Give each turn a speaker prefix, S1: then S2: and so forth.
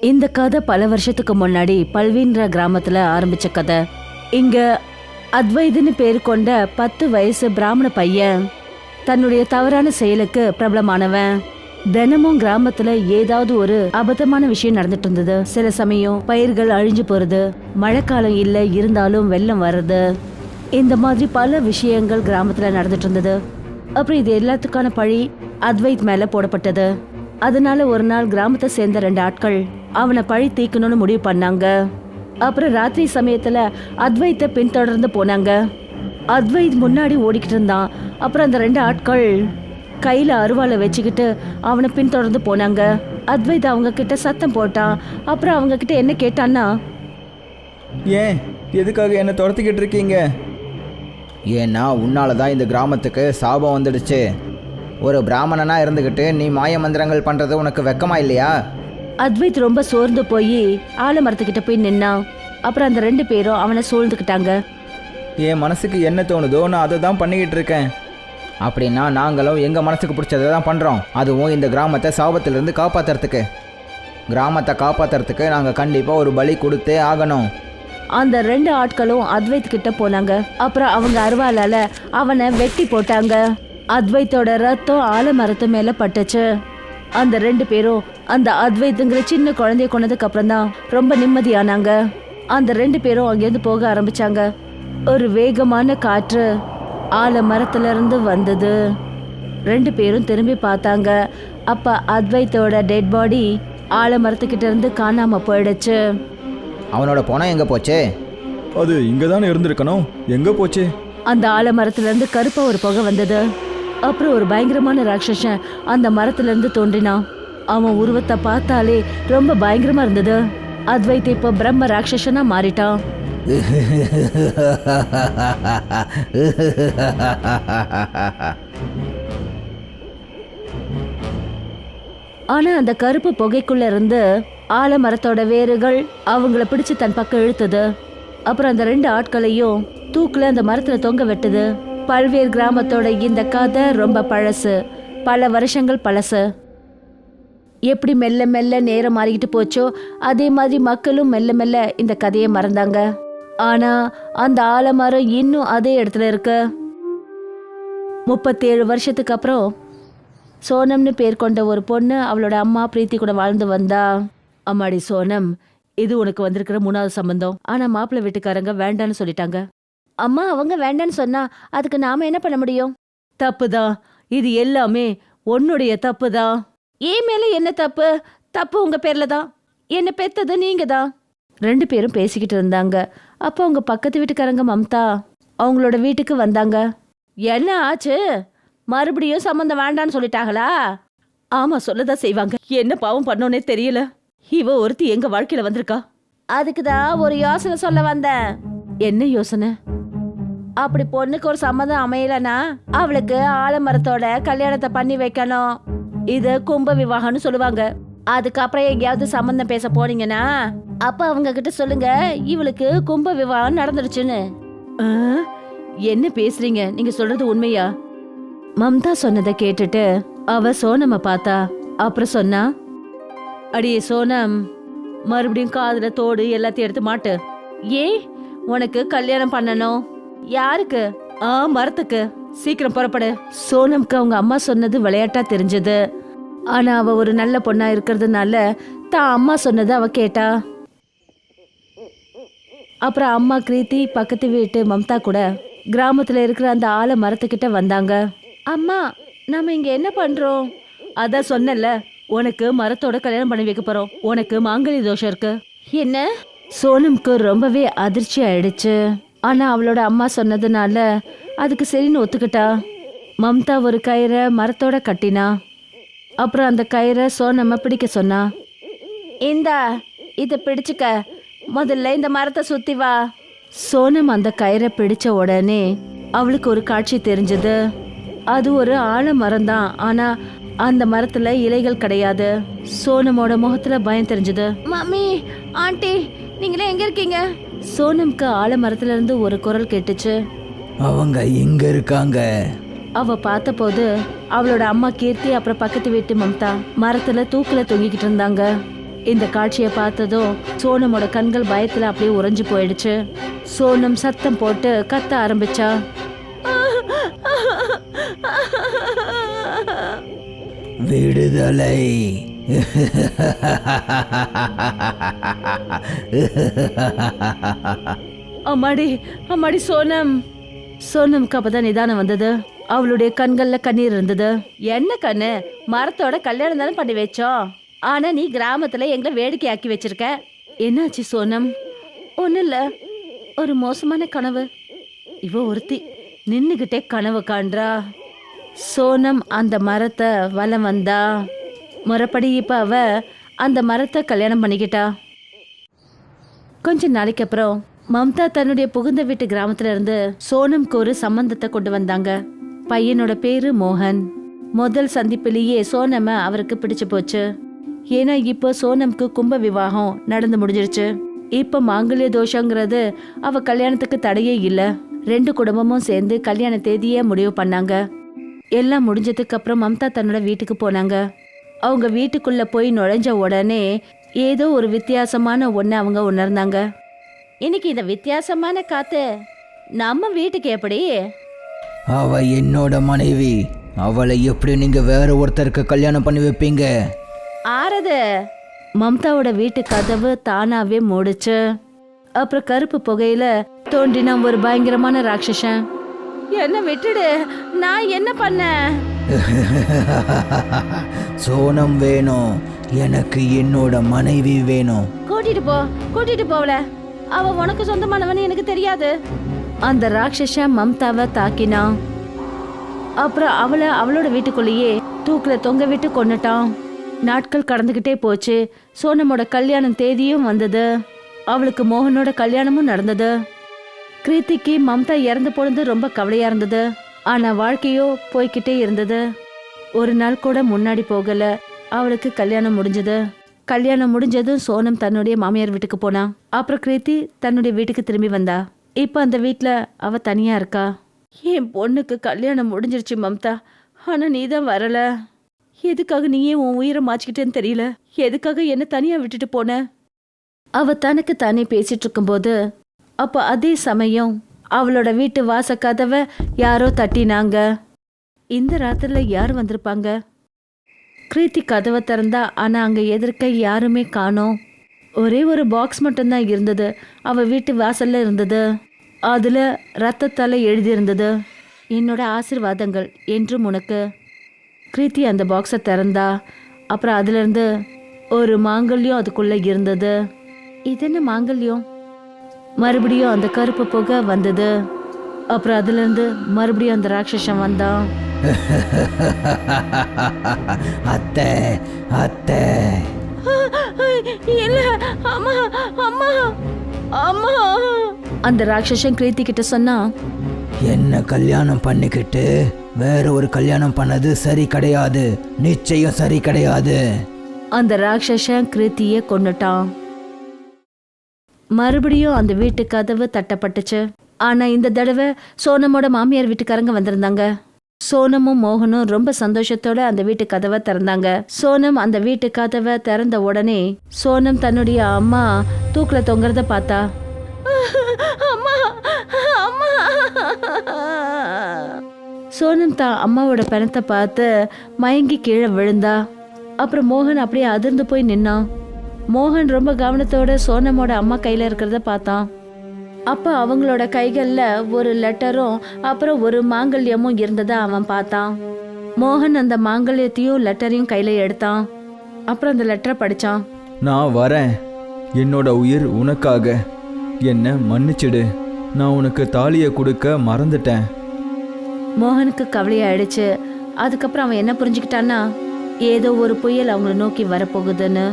S1: இந்த கதை பல வருஷத்துக்கு முன்னாடி பல்வீன்ற கிராமத்துல ஆரம்பிச்ச கதை. இங்க அத்வைதுன்னு பேர் கொண்ட 10 வயசு பிராமண பையன் தன்னுடைய தவறான செயலுக்கு பிரபலமானவன். தினமும் கிராமத்துல ஏதாவது ஒரு அபத்தமான விஷயம் நடந்துட்டு இருந்தது. சில சமயம் பயிர்கள் அழிஞ்சு போறது, மழைக்காலம் இல்ல இருந்தாலும் வெள்ளம் வர்றது, இந்த மாதிரி பல விஷயங்கள் கிராமத்துல நடந்துட்டு இருந்தது. அப்புறம் இது எல்லாத்துக்கான பழி அத்வைத் மேல போடப்பட்டது. அதனால ஒரு நாள் கிராமத்தை சேர்ந்த 2 ஆட்கள் அவனை பழி தீக்கணும்னு முடிவு பண்ணாங்க. அப்புறம் ராத்திரி சமயத்துல அத்வைத்தை பின்தொடர்ந்து போனாங்க. அத்வைத் முன்னாடி ஓடிக்கிட்டு இருந்தான். அப்புறம் அந்த 2 ஆட்கள் கையில அருவாளை வச்சுக்கிட்டு அவனை பின்தொடர்ந்து போனாங்க. அத்வைத் அவங்க கிட்ட சத்தம் போட்டான். அப்புறம் அவங்க கிட்ட என்ன கேட்டான்னா,
S2: ஏன் எதுக்காக என்ன துரத்திக்கிட்டு இருக்கீங்க?
S3: ஏன்னா உன்னால தான் இந்த கிராமத்துக்கு சாபம் வந்துடுச்சு. ஒரு பிராமணனா இருந்துக்கிட்டு நீ மாய மந்திரங்கள் பண்ணுறது உனக்கு வெக்கமா இல்லையா?
S1: அத்வைத் ரொம்ப சோர்ந்து போய் ஆலமரத்துக்கிட்ட போய் நின்னான். அப்புறம் அந்த 2 பேரும் அவனை சூழ்ந்துக்கிட்டாங்க.
S2: என் மனசுக்கு என்ன தோணுதோ நான் அதை தான் பண்ணிக்கிட்டு இருக்கேன்.
S3: அப்படின்னா நாங்களும் எங்கள் மனசுக்கு பிடிச்சதை தான் பண்ணுறோம். அதுவும் இந்த கிராமத்தை சாபத்திலிருந்து காப்பாற்றுறதுக்கு. கிராமத்தை காப்பாற்றுறதுக்கு நாங்கள் கண்டிப்பாக ஒரு பலி கொடுத்தே ஆகணும்.
S1: அந்த 2 ஆட்களும் அத்வைத் கிட்ட போனாங்க. அப்புறம் அவங்க அருவாளால அவனை வெட்டி போட்டாங்க. அத்வைத்தோட ரத்தம் ஆலமரத்து மேல பட்டுச்சு. அந்த 2 பேரும் அந்த அத்வைத்துங்கிற சின்ன குழந்தைய கொண்டதுக்கு அப்புறம் தான் ரொம்ப நிம்மதியானாங்க. அந்த 2 பேரும் அங்கேருந்து போக ஆரம்பிச்சாங்க. ஒரு வேகமான காற்று ஆலமரத்துல இருந்து வந்தது. 2 பேரும் திரும்பி பார்த்தாங்க. அப்ப அத்வைத்தோட டெட் பாடி ஆலமரத்துக்கிட்ட இருந்து காணாம போயிடுச்சு.
S3: அவனோட பணம் எங்கே போச்சு?
S2: அது இங்கே தானே இருந்திருக்கணும், எங்கே போச்சு?
S1: அந்த ஆலமரத்துல இருந்து கருப்பா ஒரு புகை வந்தது. அப்புறம் ஒரு பயங்கரமான ராட்சசன் அந்த மரத்துல இருந்து தோன்றினான். அவன் உருவத்தை பார்த்தாலே ரொம்ப பயங்கரமா இருந்தது. அத்வைத் இப்ப பிரம்ம ராட்சசனா மாறிட்டான். ஆனா அந்த கருப்பு புகைக்குள்ள இருந்து ஆலமரத்தோட வேர்கள் அவங்கள பிடிச்சு தன் பக்கம் இழுத்தது. அப்புறம் அந்த 2 ஆட்களையும் தூக்குல அந்த மரத்துல தொங்க வெட்டுது. பல்வேறு கிராமத்தோட இந்த கதை ரொம்ப பழசு, பல வருஷங்கள் பழசு. எப்படி மெல்ல மெல்ல நேரம் மாறிக்கிட்டு போச்சோ அதே மாதிரி மக்களும் மெல்ல மெல்ல இந்த கதையை மறந்தாங்க. ஆனா அந்த ஆலமரம் இன்னும் அதே இடத்துல இருக்கு. 37 வருஷத்துக்கு அப்புறம் சோனம்னு பேர் கொண்ட ஒரு பொண்ணு அவளோட அம்மா பிரீத்தி கூட வாழ்ந்து வந்தா. அம்மாடி சோனம், இது உனக்கு வந்திருக்கிற 3வது சம்பந்தம். ஆனா மாப்பிள்ளை வீட்டுக்காரங்க வேண்டான்னு சொல்லிட்டாங்க. அம்மா அவங்க வேண்டான்னு சொன்னா அதுக்கு நாம என்ன பண்ண முடியும்? தப்புதான், இது எல்லாமே உன்னுடைய தப்பு தான். ஏன் மேல என்ன தப்பு? தப்பு உங்க பேர்ல தான். என்ன பெத்தது நீங்க தான். 2 பேரும் பேசிக்கிட்டு இருந்தாங்க. அப்போ அவங்க பக்கத்து வீட்டுக்காரங்க மம்தா அவங்களோட வீட்டுக்கு வந்தாங்க. என்ன ஆச்சு? மறுபடியும் சம்பந்தம் வேண்டான்னு சொல்லிட்டாங்களா? ஆமா, சொல்லதான் செய்வாங்க. என்ன பாவம் பண்ணோன்னே தெரியல. இவ ஒருத்தி எங்க வாழ்க்கையில வந்திருக்கா. அதுக்குதான் ஒரு யோசனை சொல்ல வந்தேன். என்ன யோசனை? அப்படி பொண்ணுக்கு ஒரு சம்மதம் அமையலனா அவளுக்கு ஆலமரத்தோட கல்யாணத்தை பண்ணி வைக்கணும். இது கும்ப விவாகம்னு சொல்லுவாங்க. அதுக்கப்புறம் எங்கேயாவது சம்பந்தம் பேச போனீங்கன்னா அப்ப அவங்க கிட்ட சொல்லுங்க இவளுக்கு கும்ப விவாகம் நடந்துருச்சுன்னு. என்ன பேசுறீங்க? நீங்க சொல்றது உண்மையா? மம்தா சொன்னதை கேட்டுட்டு அவ சோனம பார்த்தா. அப்புறம் சொன்னா, அடியே சோனம், மறுபடியும் காதுல தோடு எல்லாத்தையும் எடுத்து மாட்டு. ஏன் உனக்கு கல்யாணம் பண்ணணும்? யாருக்கு? மரத்துக்கு. சீக்கிரம் புறப்படு. சோனம்க்கு அவங்க அம்மா சொன்னது விளையாட்டா தெரிஞ்சது. ஆனா அவ ஒரு நல்ல பொண்ணா இருக்கிறதுனால தான் அம்மா சொன்னதை அவ கேட்டா. அப்புறம் அம்மா கிருத்தி பக்கத்து வீட்டு மம்தா கூட கிராமத்துல இருக்கிற அந்த ஆல மரத்துக்கிட்ட வந்தாங்க. அம்மா, நாம இங்க என்ன பண்றோம்? அதான் சொன்னல, உனக்கு மரத்தோட கல்யாணம் பண்ணி வைக்க போறோம். உனக்கு மாங்கல்ய தோஷம் இருக்கு. என்ன? சோனம்க்கு ரொம்பவே அதிர்ச்சி ஆயிடுச்சு. ஆனா அவளோட அம்மா சொன்னதுனால அதுக்கு சரின்னு ஒத்துக்கிட்டா. மம்தா ஒரு கயிறை மரத்தோட கட்டினா. அப்புறம் அந்த கயிறை சோனம்ம பிடிக்க சொன்னா. இத பிடிச்சுக்க, முதல்ல இந்த மரத்தை சுத்தி வா. சோனம் அந்த கயிறை பிடிச்ச உடனே அவளுக்கு ஒரு காட்சி தெரிஞ்சது. அது ஒரு ஆலமரம் தான். ஆனா அந்த மரத்துல இலைகள் கிடையாது. சோனமோட முகத்துல பயம் தெரிஞ்சது. மம்மி, ஆண்டி, நீங்களே எங்க இருக்கீங்க? சோனம்க்கு ஆலமரத்துல இருந்து ஒரு குரல் கேட்டுச்சு.
S3: அவங்க எங்க இருக்காங்க?
S1: அவ பார்த்தபோது அவளோட அம்மா கீர்த்தி அப்புறம் பக்கத்து வீட்டு மம்தா மரத்துல தூக்குல தொங்கிக்கிட்டு இருந்தாங்க. இந்த காட்சியை பார்த்ததும் சோனமோட கண்கள் பயத்துல அப்படியே உறைஞ்சு போயிடுச்சு. சோனம் சத்தம் போட்டு கத்த ஆரம்பிச்சா.
S3: விடுதலை.
S1: அம்மாடி அம்மாடி சோனம். சோனம்க்கு அப்பதான் நிதானம் வந்தது. அவளுடைய கண்கள்ல கண்ணீர் இருந்தது. என்ன கண்ணு, மரத்தோட கல்யாணம் தானே பண்ணி வச்சோம், ஆனா நீ கிராமத்துல எங்களை வேடிக்கை ஆக்கி வச்சிருக்க. என்னாச்சு சோனம்? ஒன்னும் இல்ல, ஒரு மோசமான கனவு. இவ ஒருத்தி நின்னுகிட்டே கனவு காண்றா. சோனம் அந்த மரத்தை வலம் வந்தா. முறைப்படி இப்ப அவ அந்த மரத்தை கல்யாணம் பண்ணிக்கிட்டா. கொஞ்ச நாளைக்கு அப்புறம் மம்தா தன்னுடைய புகுந்த வீட்டு கிராமத்துல இருந்து சோனம்க்கு ஒரு சம்பந்தத்தை கொண்டு வந்தாங்க. பையனோட பேரு மோகன். முதல் சந்திப்பிலேயே சோனம அவருக்கு பிடிச்சு போச்சு. ஏன்னா இப்போ சோனம்க்கு கும்ப விவாகம் நடந்து முடிஞ்சிருச்சு. இப்ப மாங்கல்ய தோஷங்கிறது அவ கல்யாணத்துக்கு தடையே இல்ல. 2 குடும்பமும் சேர்ந்து கல்யாண தேதியே முடிவு பண்ணாங்க. எல்லாம் முடிஞ்சதுக்கு அப்புறம் மம்தா தன்னோட வீட்டுக்கு போனாங்க. அவங்க வீட்டுக்குள்ள போய் நுழைஞ்ச உடனே ஏதோ ஒரு வித்தியாசமான ஒண்ணு அவங்க உணர்ந்தாங்க. இன்னைக்கு இந்த வித்தியாசமான காத்து நம்ம வீட்டுக்கு எப்படி?
S3: அவ என்னோட மனைவி. அவளை எப்படி நீங்க வேற ஒருத்தருக்கு கல்யாணம் பண்ணி வைப்பீங்க?
S1: ஆறது. மம்தாவோட வீட்டு கதவு தானாவே மூடுச்சு. அப்புறம் கருப்பு புகையில தோன்றின ஒரு பயங்கரமான ராட்சசன். என்ன விட்டுடு, நான் என்ன பண்ண?
S3: சோனம் வேணும், எனக்கு என்னோட மனைவி வேணும்.
S1: கூட்டிட்டு போவல, அவ உனக்கு சொந்தமானவன்னு எனக்கு தெரியாது. அந்த ராட்சசன் மம்தாவை தாக்கினான். அப்புறம் அவளை அவளோட வீட்டுக்குள்ளேயே தூக்குல தொங்க விட்டு கொன்னுட்டான். நாட்கள் கடந்துகிட்டே போச்சு. சோனமோட கல்யாணம் தேதியும் வந்தது. அவளுக்கு மோகனோட கல்யாணமும் நடந்தது. கிருத்திக்கு மம்தா இறந்து போனது ரொம்ப கவலையா இருந்தது. ஆனா வாழ்க்கையோ போய்கிட்டே இருந்தது. ஒரு நாள் கூட முன்னாடி போகல. அவளுக்கு கல்யாணம் முடிஞ்சது. கல்யாணம் முடிஞ்சதும் சோனம் தன்னுடைய மாமியார் வீட்டுக்கு போனா. அப்புறம் கிருத்தி தன்னுடைய வீட்டுக்கு திரும்பி வந்தா. இப்ப அந்த வீட்டுல அவ தனியா இருக்கா. என் பொண்ணுக்கு கல்யாணம் முடிஞ்சிருச்சு மம்தா, ஆனா நீ தான் வரல. எதுக்காக நீயே உன் உயிரை மாச்சிக்கிட்டேன்னு தெரியல. எதுக்காக என்ன தனியா விட்டுட்டு போன? அவ தனக்கு தானே பேசிட்டு இருக்கும்போது அப்ப அதே சமயம் அவளோட வீட்டு வாச கதவை யாரோ தட்டினாங்க. இந்த ராத்திரில யார் வந்திருப்பாங்க? கிருத்தி கதவை திறந்தா, ஆனா அங்க எதிர்க்க யாருமே காணோம். ஒரே ஒரு பாக்ஸ் மட்டும்தான் இருந்தது. அவ வீட்டு வாசல்ல இருந்தது. அதுல ரத்தத்தால எழுதியிருந்தது, என்னோட ஆசீர்வாதங்கள் என்றும் உனக்கு. கிருத்தி அந்த பாக்ஸை திறந்தா. அப்புறம் அதுல இருந்து ஒரு மாங்கல்யம் அதுக்குள்ள இருந்தது. இது என்ன மாங்கல்யம்? மறுபடியும் அந்த கருப்பு புகை வந்தது. அப்புறம் அதுல இருந்து மறுபடியும் அந்த ராட்சசன் வந்தான்.
S3: அத்தை அத்தை.
S1: இல்ல அம்மா அம்மா அம்மா. அந்த ராட்சசன் கிருத்தி கிட்ட சொன்னா,
S3: என்ன கல்யாணம் பண்ணிக்கிட்டு வேற ஒரு கல்யாணம் பண்ணது சரி கிடையாது, நிச்சயம் சரி கிடையாது.
S1: அந்த ராட்சசன் கிருத்திய கொன்னுட்டான். மறுபடியும் அந்த வீட்டு கதவு தட்டப்பட்டுச்சு. ஆனா இந்த தடவை சோனமோட மாமியார் வீட்டுக்காரங்க வந்திருந்தாங்க. சோனமும் மோகனும் ரொம்ப சந்தோஷத்தோட அந்த வீட்டு கதவை திறந்தாங்க. சோனம் அந்த வீட்டு கதவை திறந்த உடனே சோனம் தன்னுடைய அம்மா தூக்குல தொங்குறத பார்த்தா. அம்மா அம்மா. சோனம் தான் அம்மாவோட பிணத்தை பார்த்து மயங்கி கீழே விழுந்தா. அப்புறம் மோகன் அப்படியே அதிர்ந்து போய் நின்னான். மோகன் ரொம்ப கவனத்தோட சோனமோட அம்மா கையில இருக்கிறத பார்த்தான். அப்ப அவங்களோட கைகள்ல ஒரு லெட்டரும் அப்புறம் ஒரு மாங்கல்யமும் இருந்ததை அவன் பார்த்தான். மோகன் அந்த மாங்கல்யத்தையும் லெட்டரையும் கையில எடுத்தான். அப்புறம் அந்த லெட்டரை படிச்சான்.
S2: நான் வரேன், என்னோட உயிர் உனக்காக, என்ன மன்னிச்சிடு, நான் உனக்கு தாலியை கொடுக்க மறந்துட்டேன்.
S1: மோகனுக்கு கவலையாயிடுச்சு. அதுக்கப்புறம் அவன் என்ன புரிஞ்சுக்கிட்டான்னா, ஏதோ ஒரு புயல் அவங்கள நோக்கி வரப்போகுதுன்னு.